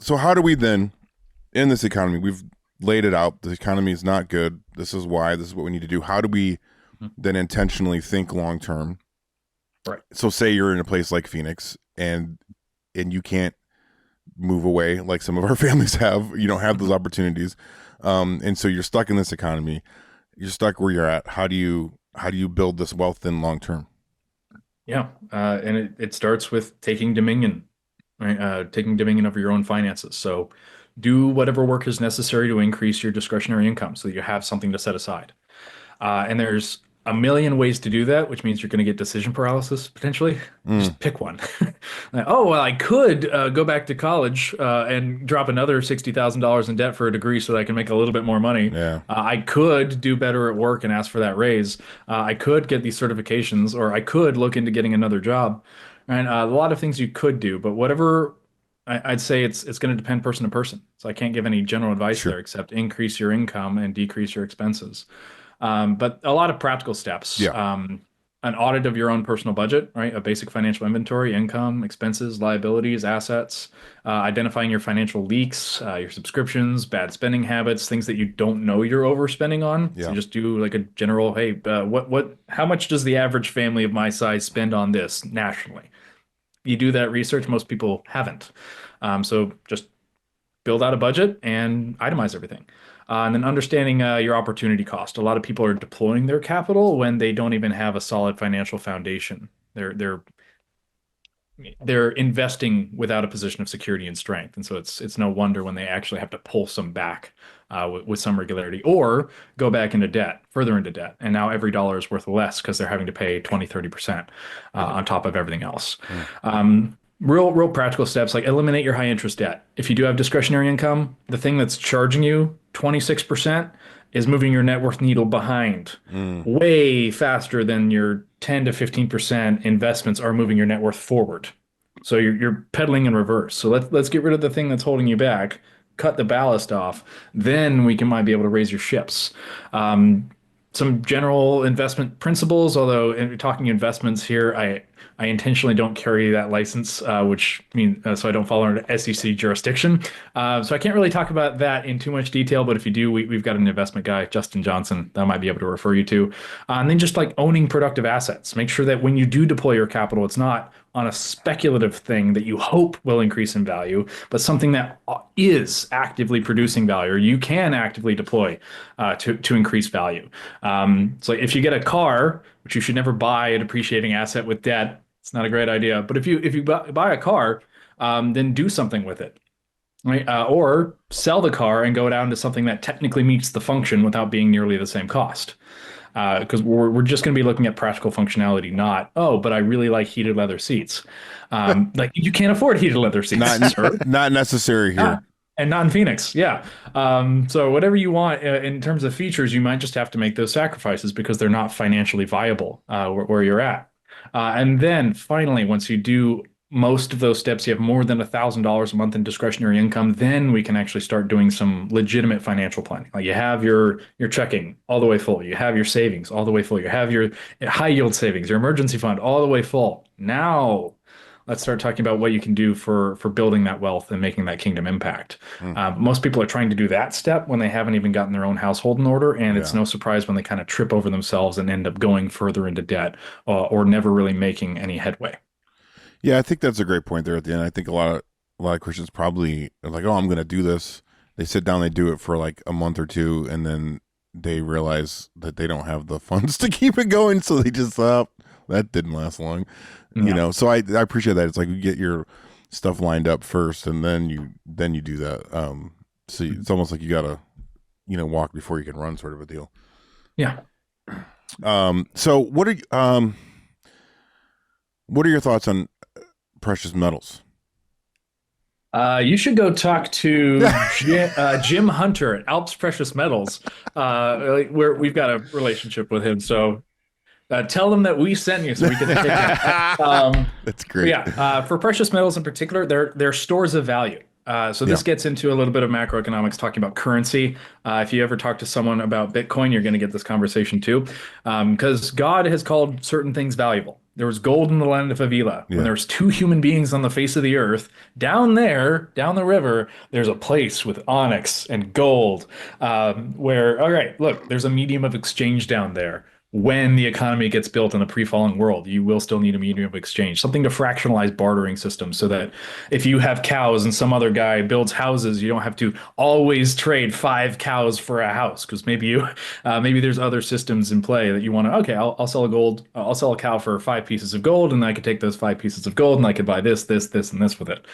So how do we then, in this economy, we've laid it out. The economy is not good. This is why. This is what we need to do. How do we then intentionally think long term? Right. So say you're in a place like Phoenix and you can't move away like some of our families have. You don't have those opportunities, and so you're stuck in this economy. You're stuck where you're at. How do you build this wealth then long term? Yeah. And it starts with taking dominion, right? Taking dominion over your own finances. So do whatever work is necessary to increase your discretionary income so that you have something to set aside. And there's a million ways to do that, which means you're going to get decision paralysis potentially. Just pick one. Like, oh, well, I could go back to college and drop another $60,000 in debt for a degree so that I can make a little bit more money. Yeah. I could do better at work and ask for that raise. I could get these certifications, or I could look into getting another job. And a lot of things you could do, but whatever. I'd say it's going to depend person to person. So I can't give any general advice Sure. there except increase your income and decrease your expenses. But a lot of practical steps. Yeah. An audit of your own personal budget, right? A basic financial inventory, income, expenses, liabilities, assets, identifying your financial leaks, your subscriptions, bad spending habits, things that you don't know you're overspending on. Yeah. So just do like a general, hey, how much does the average family of my size spend on this nationally? You do that research, most people haven't. So just build out a budget and itemize everything. And then understanding your opportunity cost. A lot of people are deploying their capital when they don't even have a solid financial foundation. They're investing without a position of security and strength, and so it's no wonder when they actually have to pull some back with some regularity or go back into debt, further into debt, and now every dollar is worth less because they're having to pay 20-30% on top of everything else. Real practical steps like eliminate your high interest debt. If you do have discretionary income, the thing that's charging you 26% is moving your net worth needle behind way faster than your 10 to 15% investments are moving your net worth forward. So you're pedaling in reverse. So let's get rid of the thing that's holding you back, cut the ballast off, then we might be able to raise your ships. Some general investment principles, although in talking investments here, I intentionally don't carry that license, which means so I don't fall under SEC jurisdiction. So I can't really talk about that in too much detail. But if you do, we've got an investment guy, Justin Johnson, that I might be able to refer you to. And then just like owning productive assets, make sure that when you do deploy your capital, it's not on a speculative thing that you hope will increase in value, but something that is actively producing value, or you can actively deploy to increase value. So if you get a car, which you should never buy a depreciating asset with debt, it's not a great idea. But if you buy a car, then do something with it, right? Or sell the car and go down to something that technically meets the function without being nearly the same cost. Because we're just going to be looking at practical functionality, not, oh, but I really like heated leather seats. Like you can't afford heated leather seats, sir. Not necessary here. And not in Phoenix, yeah. So whatever you want in terms of features, you might just have to make those sacrifices because they're not financially viable where you're at. And then finally, once you do most of those steps, you have more than $1,000 a month in discretionary income, then we can actually start doing some legitimate financial planning. Like you have your checking all the way full, you have your savings all the way full, you have your high yield savings, your emergency fund all the way full. Now let's start talking about what you can do for building that wealth and making that kingdom impact. Most people are trying to do that step when they haven't even gotten their own household in order, and it's no surprise when they kind of trip over themselves and end up going further into debt or never really making any headway. Yeah, I think that's a great point there at the end. I think a lot of Christians probably are like, "Oh, I'm going to do this." They sit down, they do it for like a month or two, and then they realize that they don't have the funds to keep it going, so they just that didn't last long, you know. So I appreciate that. It's like you get your stuff lined up first, and then you do that. So it's almost like you gotta walk before you can run, sort of a deal. Yeah. So what are your thoughts on precious metals? You should go talk to Jim Hunter at Alps Precious Metals, where we've got a relationship with him. So tell them that we sent you so we can take it. That's great. Yeah, for precious metals in particular, they're stores of value. So this gets into a little bit of macroeconomics, talking about currency. If you ever talk to someone about Bitcoin, you're going to get this conversation too, because God has called certain things valuable. There was gold in the land of Avila. When Yeah. there was two human beings on the face of the earth, down there, down the river, there's a place with onyx and gold, where, all right, look, there's a medium of exchange down there. When the economy gets built in a pre-falling world, you will still need a medium of exchange, something to fractionalize bartering systems so that if you have cows and some other guy builds houses, you don't have to always trade 5 cows for a house because maybe there's other systems in play that you want to, okay, I'll sell I'll sell a cow for 5 pieces of gold, and I could take those 5 pieces of gold and I could buy this, and this with it.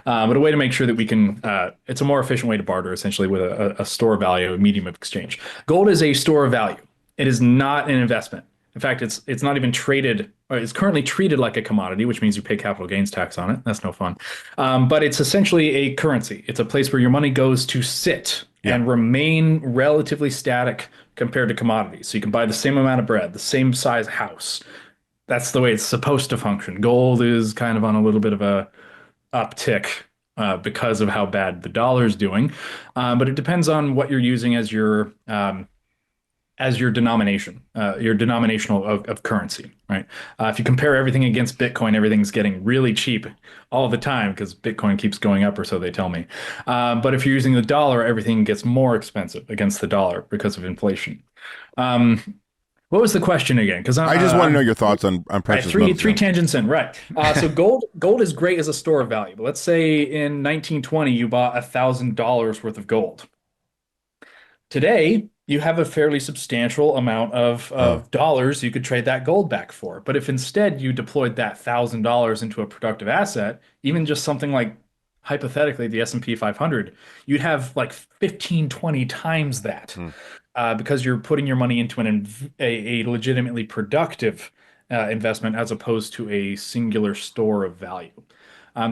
But a way to make sure that we can, it's a more efficient way to barter essentially with a store value, a medium of exchange. Gold is a store of value. It is not an investment. In fact, it's not even traded, or it's currently treated like a commodity, which means you pay capital gains tax on it. That's no fun. But it's essentially a currency. It's a place where your money goes to sit and remain relatively static compared to commodities. So you can buy the same amount of bread, the same size house. That's the way it's supposed to function. Gold is kind of on a little bit of a uptick because of how bad the dollar is doing. But it depends on what you're using as your denomination, your denominational of currency, right? If you compare everything against Bitcoin, everything's getting really cheap all the time because Bitcoin keeps going up, or so they tell me. But if you're using the dollar, everything gets more expensive against the dollar because of inflation. Um, what was the question again? Because I just want to know your thoughts on right, precious three metals. three tangents in, right? So gold is great as a store of value. But let's say in 1920 you bought $1,000 worth of gold. Today, you have a fairly substantial amount of dollars you could trade that gold back for. But if instead you deployed that $1,000 into a productive asset, even just something like hypothetically the S&P 500, you'd have like 15, 20 times that because you're putting your money into a legitimately productive investment as opposed to a singular store of value.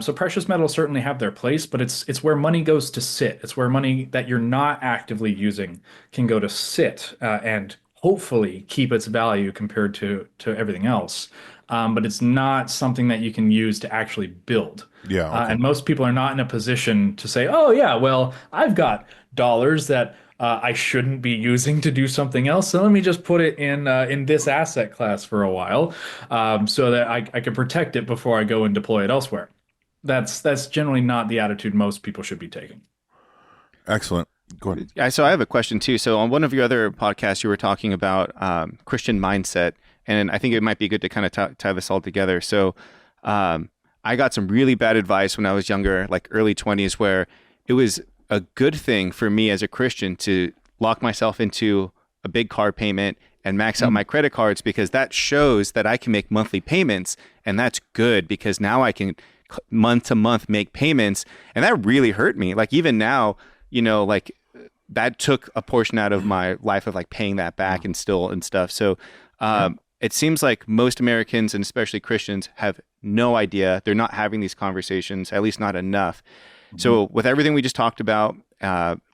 So precious metals certainly have their place, but it's where money goes to sit. It's where money that you're not actively using can go to sit and hopefully keep its value compared to everything else. But it's not something that you can use to actually build. Yeah. Okay. And most people are not in a position to say, "Oh yeah, well, I've got dollars that I shouldn't be using to do something else, so let me just put it in this asset class for a while, so that I can protect it before I go and deploy it elsewhere." That's generally not the attitude most people should be taking. Excellent. Go ahead. Yeah, so I have a question too. So on one of your other podcasts, you were talking about Christian mindset, and I think it might be good to kind of tie this all together. So I got some really bad advice when I was younger, like early 20s, where it was a good thing for me as a Christian to lock myself into a big car payment and max out my credit cards, because that shows that I can make monthly payments, and that's good because now I can month to month make payments. And that really hurt me. Like even now, like that took a portion out of my life of like paying that back and stuff. So it seems like most Americans, and especially Christians, have no idea. They're not having these conversations, at least not enough. So with everything we just talked about,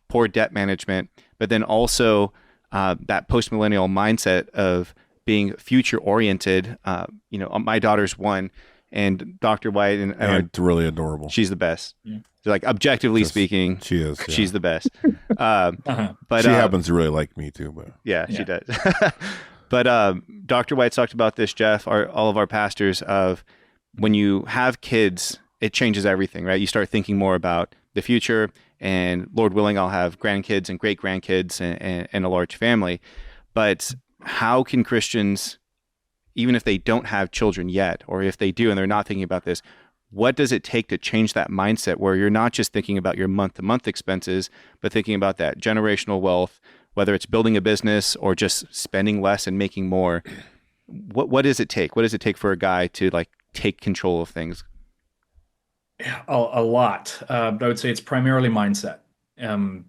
poor debt management, but then also that post-millennial mindset of being future oriented. My daughter's 1, and Dr. White and it's really adorable. She's the best. Yeah. So like objectively speaking, she is. Yeah. She's the best. But she happens to really like me too. But yeah. She does. But Dr. White's talked about this, Jeff. All of our pastors, of when you have kids, it changes everything, right? You start thinking more about the future, and Lord willing, I'll have grandkids and great grandkids and a large family. But how can Christians, even if they don't have children yet, or if they do and they're not thinking about this, what does it take to change that mindset where you're not just thinking about your month-to-month expenses, but thinking about that generational wealth, whether it's building a business or just spending less and making more? What does it take? What does it take for a guy to like take control of things? A lot. I would say it's primarily mindset. 90%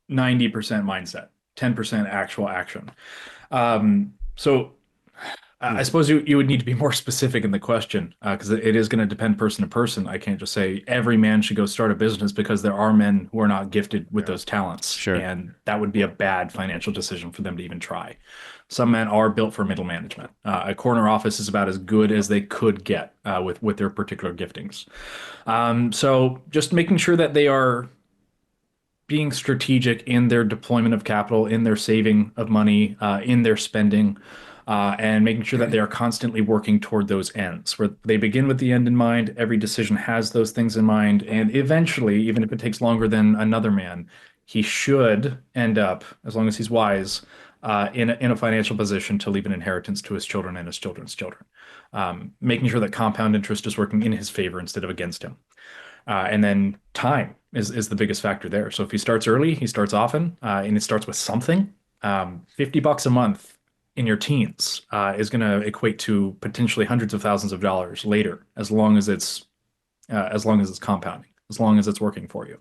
mindset, 10% actual action. So I suppose you would need to be more specific in the question, because it is going to depend person to person. I can't just say every man should go start a business, because there are men who are not gifted with those talents. Sure. And that would be a bad financial decision for them to even try. Some men are built for middle management. A corner office is about as good as they could get with their particular giftings. So just making sure that they are being strategic in their deployment of capital, in their saving of money, in their spending. and making sure that they are constantly working toward those ends, where they begin with the end in mind. Every decision has those things in mind, and eventually, even if it takes longer than another man, he should end up, as long as he's wise, in a financial position to leave an inheritance to his children and his children's children, making sure that compound interest is working in his favor instead of against him. And then time is the biggest factor there. So if he starts early, he starts often, and it starts with something. $50 a month in your teens is going to equate to potentially hundreds of thousands of dollars later, as long as it's compounding, as long as it's working for you.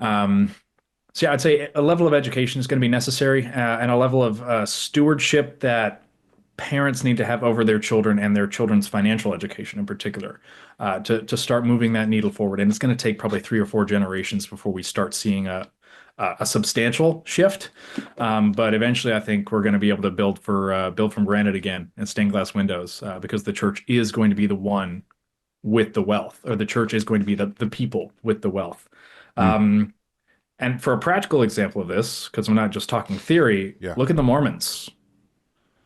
So yeah, I'd say a level of education is going to be necessary, and a level of stewardship that parents need to have over their children and their children's financial education in particular, to start moving that needle forward. And it's going to take probably 3 or 4 generations before we start seeing a substantial shift. But eventually, I think we're going to be able to build from granite again and stained glass windows, because the church is going to be the one with the wealth, or the church is going to be the people with the wealth. And for a practical example of this, because I'm not just talking theory, look at the Mormons.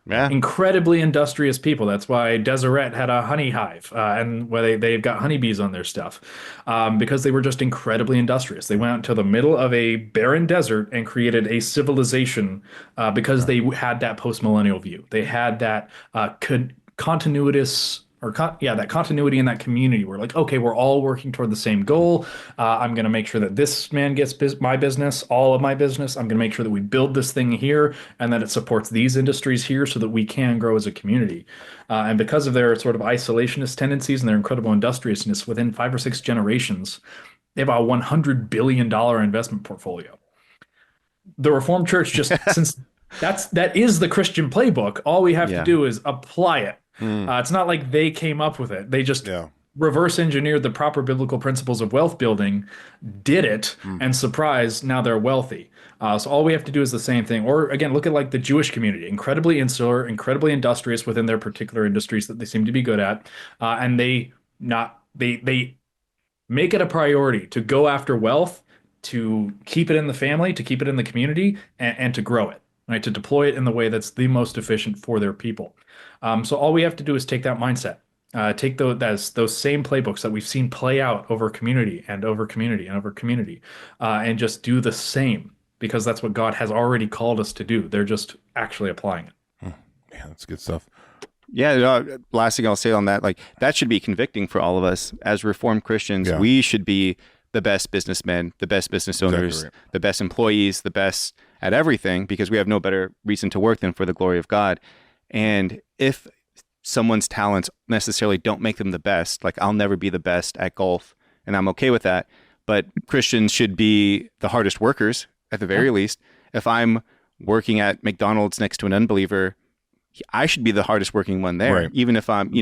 Yeah. Incredibly industrious people. That's why Deseret had a honey hive, and where they've got honeybees on their stuff, because they were just incredibly industrious. They went out to the middle of a barren desert and created a civilization, because they had that post-millennial view. They had that continuous that continuity in that community where, like, okay, we're all working toward the same goal. I'm going to make sure that this man gets my business, all of my business. I'm going to make sure that we build this thing here and that it supports these industries here so that we can grow as a community. And because of their sort of isolationist tendencies and their incredible industriousness, within 5 or 6 generations, they have a $100 billion investment portfolio. The Reformed Church, just since that is the Christian playbook, all we have to do is apply it. It's not like they came up with it. They just reverse engineered the proper biblical principles of wealth building, did it, and surprise, now they're wealthy. So all we have to do is the same thing. Or again, look at like the Jewish community, incredibly insular, incredibly industrious within their particular industries that they seem to be good at. And they make it a priority to go after wealth, to keep it in the family, to keep it in the community, and to grow it, right? To deploy it in the way that's the most efficient for their people. So all we have to do is take that mindset, take those same playbooks that we've seen play out over community and over community and over community, and just do the same, because that's what God has already called us to do. They're just actually applying it. Yeah, that's good stuff. Yeah, last thing I'll say on that, like, that should be convicting for all of us as Reformed Christians. Yeah. We should be the best businessmen, the best business owners, the best employees, the best at everything, because we have no better reason to work than for the glory of God. And if someone's talents necessarily don't make them the best, like, I'll never be the best at golf, and I'm okay with that, but Christians should be the hardest workers at the very least. If I'm working at McDonald's next to an unbeliever, I should be the hardest working one there, even if I'm,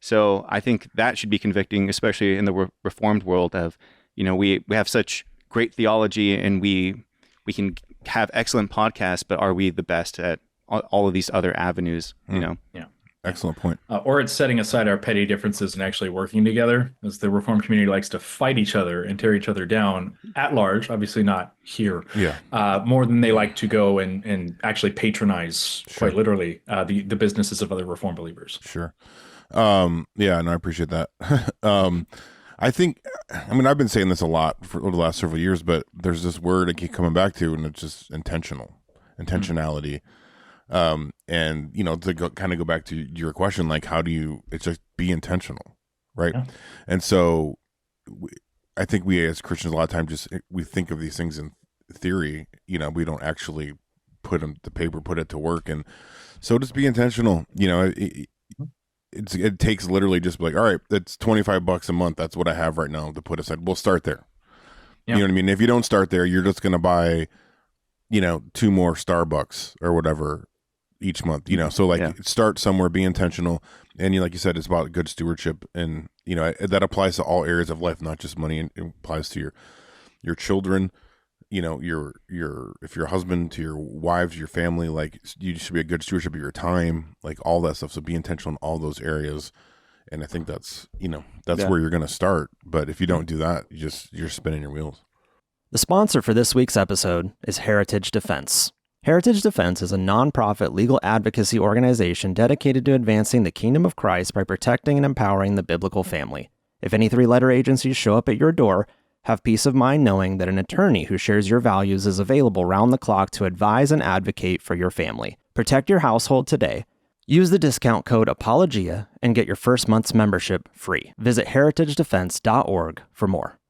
so I think that should be convicting, especially in the Reformed world of, we have such great theology and we can have excellent podcasts, but are we the best at all of these other avenues, Yeah. Excellent point. Or it's setting aside our petty differences and actually working together, as the Reformed community likes to fight each other and tear each other down at large, obviously not here, more than they like to go and actually patronize, quite literally, the businesses of other Reformed believers. Sure. Yeah, and I appreciate that. I've been saying this a lot for the last several years, but there's this word I keep coming back to, and it's just intentionality. And to kind of go back to your question, like, it's just be intentional, right? Yeah. And so I think we as Christians a lot of times we think of these things in theory, we don't actually put them to paper, put it to work. And so just be intentional. It takes literally just like, all right, that's $25 a month. That's what I have right now to put aside. We'll start there. Yeah. You know what I mean? If you don't start there, you're just going to buy, 2 more Starbucks or whatever each month, so start somewhere, be intentional. And like you said, it's about good stewardship, and that applies to all areas of life, not just money. And it applies to your children, your if you're a husband, to your wives, your family. Like, you should be a good stewardship of your time, like all that stuff. So be intentional in all those areas. And I think that's where you're going to start. But if you don't do that, you're spinning your wheels. The sponsor for this week's episode is Heritage Defense. Heritage Defense is a nonprofit legal advocacy organization dedicated to advancing the kingdom of Christ by protecting and empowering the biblical family. If any three-letter agencies show up at your door, have peace of mind knowing that an attorney who shares your values is available round the clock to advise and advocate for your family. Protect your household today. Use the discount code Apologia and get your first month's membership free. Visit heritagedefense.org for more.